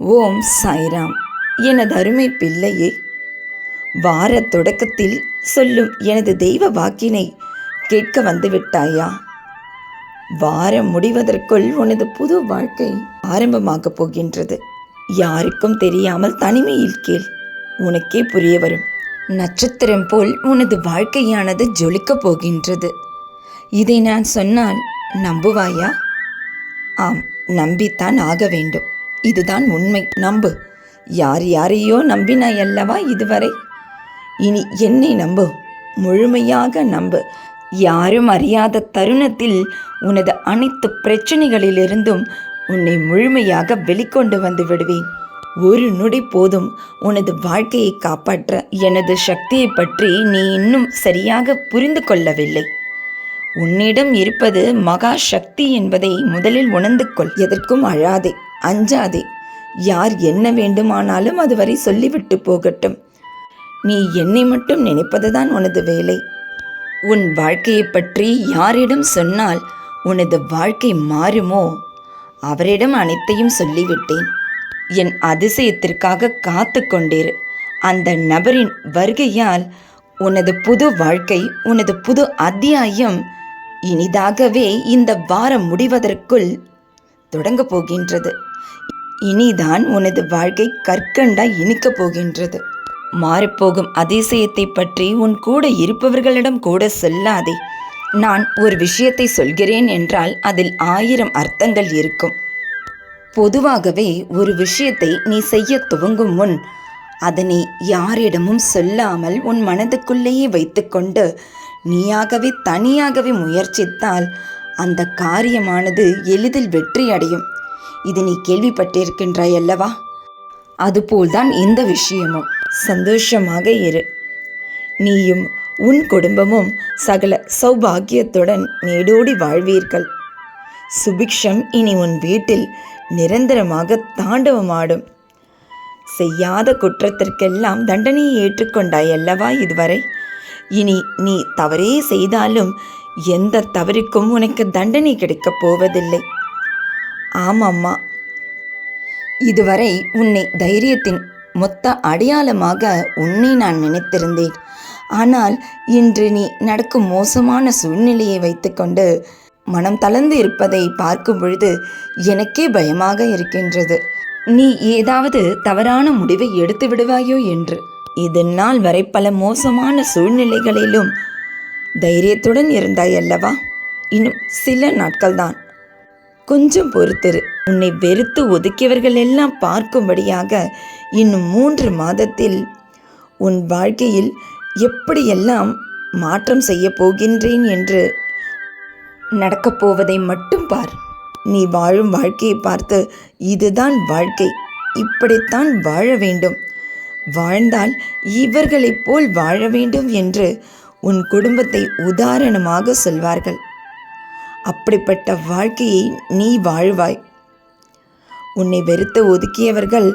ஓம் சாய்ராம். எனது அருமை பிள்ளையே, வார தொடக்கத்தில் சொல்லும் எனது தெய்வ வாக்கினை கேட்க வந்துவிட்டாயா? வாரம் முடிவதற்குள் உனது புது வாழ்க்கை ஆரம்பமாகப் போகின்றது. யாருக்கும் தெரியாமல் தனிமையில் கேள், உனக்கே புரிய வரும். நட்சத்திரம் போல் உனது வாழ்க்கையானது ஜொலிக்கப் போகின்றது. இதை நான் சொன்னால் நம்புவாயா? ஆம், நம்பித்தான் ஆக வேண்டும். இதுதான் உண்மை, நம்பு. யாரையோ நம்பினாய் அல்லவா இதுவரை? இனி என்னை நம்பு, முழுமையாக நம்பு. யாரும் அறியாத தருணத்தில் உனது அனைத்து பிரச்சனைகளிலிருந்தும் உன்னை முழுமையாக வெளிக்கொண்டு வந்து விடுவேன். ஒரு நொடி போதும் உனது வாழ்க்கையை காப்பாற்ற. எனது சக்தியை பற்றி நீ இன்னும் சரியாக புரிந்து கொள்ளவில்லை. உன்னிடம் இருப்பது மகா சக்தி என்பதை முதலில் உணர்ந்து கொள். எதற்கும் அழாதே, அஞ்சாதே. யார் என்ன வேண்டுமானாலும் அதுவரை சொல்லிவிட்டு போகட்டும். நீ என்னை மட்டும் நினைப்பதுதான் உனது வேலை. உன் வாழ்க்கையை பற்றி யாரிடம் சொன்னால் உனது வாழ்க்கை மாறுமோ அவரிடம் அனைத்தையும் சொல்லிவிட்டேன். என் அதிசயத்திற்காக காத்து கொண்டிரு. அந்த நபரின் வருகையால் உனது புது வாழ்க்கை, உனது புது அத்தியாயம் இனிதாகவே இந்த வாரம் முடிவதற்குள் தொடங்கப் போகின்றது. இனிதான் உனது வாழ்க்கை கற்கண்டாய் இனிக்கப் போகின்றது. மாறப்போகும் அதிசயத்தை பற்றி உன் கூட இருப்பவர்களிடம் கூட சொல்லாதே. நான் ஒரு விஷயத்தை சொல்கிறேன் என்றால் அதில் 1000 அர்த்தங்கள் இருக்கும். பொதுவாகவே ஒரு விஷயத்தை நீ செய்ய துவங்கும் முன் அதனை யாரிடமும் சொல்லாமல் உன் மனதுக்குள்ளேயே வைத்துக்கொண்டு நீயாகவே தனியாகவே முயற்சித்தால் அந்த காரியமானது எளிதில் வெற்றி அடையும். இது நீ கேள்விப்பட்டிருக்கின்றாய் அல்லவா? அதுபோல்தான் இந்த விஷயமும். சந்தோஷமாக இரு. நீயும் உன் குடும்பமும் சகல சௌபாகியத்துடன் நீடோடி வாழ்வீர்கள். சுபிக்ஷம் இனி உன் வீட்டில் நிரந்தரமாக தாண்டவமாடும். செய்யாத குற்றத்திற்கெல்லாம் தண்டனையை ஏற்றுக்கொண்டாய் அல்லவா இதுவரை? இனி நீ தவறே செய்தாலும் எந்த தவறுக்கும் உனக்கு தண்டனை கிடைக்கப் போவதில்லை. ஆமாம்மா, இதுவரை உன்னை தைரியத்தின் மொத்த அடையாளமாக உன்னை நான் நினைத்திருந்தேன். ஆனால் இன்று நீ நடக்கும் மோசமான சூழ்நிலையை வைத்துக்கொண்டு மனம் தளர்ந்து இருப்பதை பார்க்கும் பொழுது எனக்கே பயமாக இருக்கின்றது. நீ ஏதாவது தவறான முடிவை எடுத்து விடுவாயோ என்று. இது நாள் வரை பல மோசமான சூழ்நிலைகளிலும் தைரியத்துடன் இருந்தாய் அல்லவா? இன்னும் சில நாட்கள்தான், கொஞ்சம் பொறுத்திரு. உன்னை வெறுத்து ஒதுக்கியவர்கள் எல்லாம் பார்க்கும்படியாக இன்னும் 3 மாதத்தில் உன் வாழ்க்கையில் எப்படியெல்லாம் மாற்றம் செய்ய போகின்றேன் என்று நடக்கப் போவதை மட்டும் பார். நீ வாழும் வாழ்க்கையை பார்த்து இதுதான் வாழ்க்கை, இப்படித்தான் வாழ வேண்டும், வாழ்ந்தால் இவர்களைப் போல் வாழ வேண்டும் என்று உன் குடும்பத்தை உதாரணமாக சொல்வார்கள். அப்படிப்பட்ட வாழ்க்கையை நீ வாழ்வாய். உன்னை வெறுத்து ஒதுக்கியவர்கள்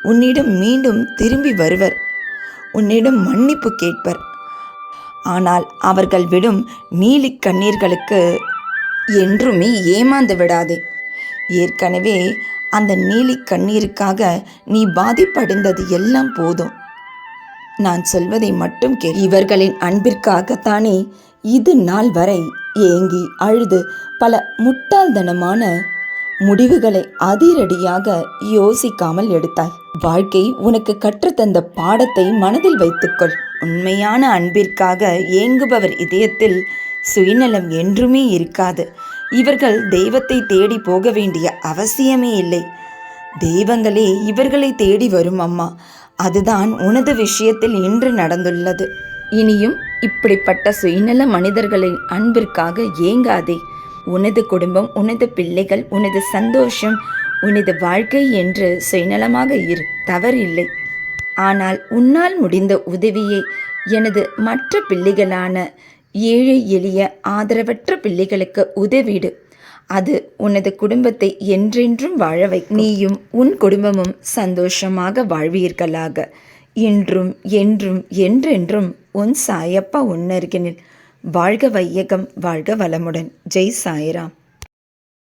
உன்னிடம் மீண்டும் திரும்பி வருவர், உன்னிடம் மன்னிப்பு கேட்பர். ஆனால் அவர்கள் விடும் நீலி கண்ணீர்களுக்கு என்றுமே ஏமாந்து விடாதே. ஏற்கனவே அந்த நீலி கண்ணீருக்காக நீ பாதிப்படைந்தது எல்லாம் போதும். நான் சொல்வதை மட்டும் கேள். இவர்களின் அன்பிற்காகத்தானே இது நாள் வரை ஏங்கி அழுது பல முட்டாள்தனமான முடிவுகளை அதிரடியாக யோசிக்காமல் எடுத்தாய். வாழ்க்கை உனக்கு கற்றுத்தந்த பாடத்தை மனதில் வைத்துக்கொள். உண்மையான அன்பிற்காக ஏங்குபவர் இதயத்தில் சுயநலம் என்றுமே இருக்காது. இவர்கள் தெய்வத்தை தேடி போக வேண்டிய அவசியமே இல்லை. தெய்வங்களே இவர்களை தேடி வரும் அம்மா. அதுதான் உனது விஷயத்தில் இன்று நடந்துள்ளது. இனியும் இப்படிப்பட்ட சுயநல மனிதர்களின் அன்பிற்காக ஏங்காதே. உனது குடும்பம், உனது பிள்ளைகள், உனது சந்தோஷம், உனது வாழ்க்கை என்று சுயநலமாக இரு, தவறில்லை. ஆனால் உன்னால் முடிந்த உதவியை எனது மற்ற பிள்ளைகளான ஏழை எளிய ஆதரவற்ற பிள்ளைகளுக்கு உதவிடு. அது உனது குடும்பத்தை என்றென்றும் வாழவை. நீயும் உன் குடும்பமும் சந்தோஷமாக வாழ்வீர்களாக. இன்றும் என்றும் என்றென்றும் உன் சாயப்பா உன்னருகினில். வாழ்க வையகம், வாழ்க வளமுடன். ஜெய் சாய்ராம்.